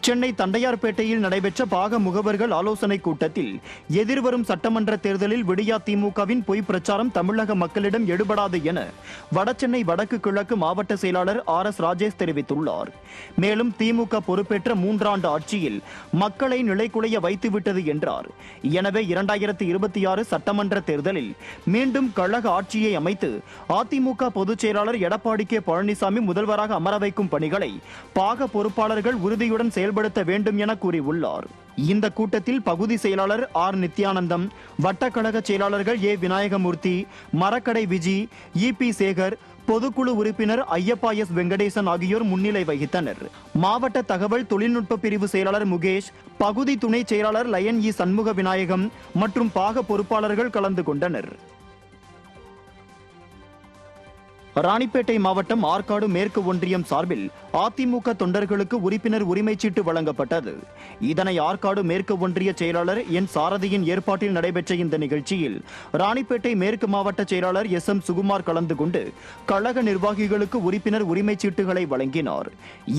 சென்னை தண்டையார்பேட்டையில் நடைபெற்ற பாக முகவர்கள் ஆலோசனை கூட்டத்தில் எதிர்வரும் சட்டமன்ற தேர்தலில் விடியா திமுகவின் பொய் பிரச்சாரம் தமிழக மக்களிடம் எடுபடாது என வடசென்னை வடக்கு கிழக்கு மாவட்ட செயலாளர் RS ராஜேஷ் தெரிவித்துள்ளார். மேலும் திமுக பொறுப்பேற்ற 3 ஆண்டு ஆட்சியில் மக்களை நிலைகுலைய வைத்துவிட்டது என்றார். எனவே 2026 சட்டமன்ற தேர்தலில் மீண்டும் கழக ஆட்சியை அமைத்து அதிமுக பொதுச் செயலாளர் எடப்பாடி கே பழனிசாமி முதல்வராக அமர வைக்கும் பணிகளை பாக பொறுப்பாளர்கள் உறுதியுடன் செயல்படுத்த வேண்டும் என கூறியுள்ளார். இந்த கூட்டத்தில் பகுதி செயலாளர் R நித்யானந்தம், வட்டக்கழக செயலாளர்கள் A விநாயகமூர்த்தி, மரக்கடை விஜி, EP சேகர், பொதுக்குழு உறுப்பினர் ஐயப்பா S வெங்கடேசன் ஆகியோர் முன்னிலை வகித்தனர். மாவட்ட தகவல் தொழில்நுட்ப பிரிவு செயலாளர் முகேஷ், பகுதி துணை செயலாளர் லயன் E சண்முக விநாயகம் மற்றும் பாக பொறுப்பாளர்கள் கலந்து கொண்டனர். ராணிப்பேட்டை மாவட்டம் ஆற்காடு மேற்கு ஒன்றியம் சார்பில் அதிமுக தொண்டர்களுக்கு உறுப்பினர் உரிமை சீட்டு வழங்கப்பட்டது. இதனை ஆற்காடு மேற்கு ஒன்றிய செயலாளர் N சாரதியின் ஏற்பாட்டில் நடைபெற்ற இந்த நிகழ்ச்சியில் ராணிப்பேட்டை மேற்கு மாவட்ட செயலாளர் SM சுகுமார் கலந்து கொண்டு கழக நிர்வாகிகளுக்கு உறுப்பினர் உரிமை சீட்டுகளை வழங்கினார்.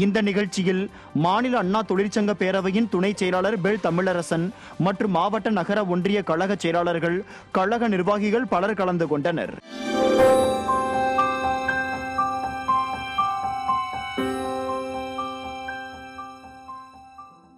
இந்த நிகழ்ச்சியில் மாநில அண்ணா தொழிற்சங்க பேரவையின் துணை செயலாளர் பெல் தமிழரசன் மற்றும் மாவட்ட நகர ஒன்றிய கழக செயலாளர்கள், கழக நிர்வாகிகள் பலர் கலந்து கொண்டனர்.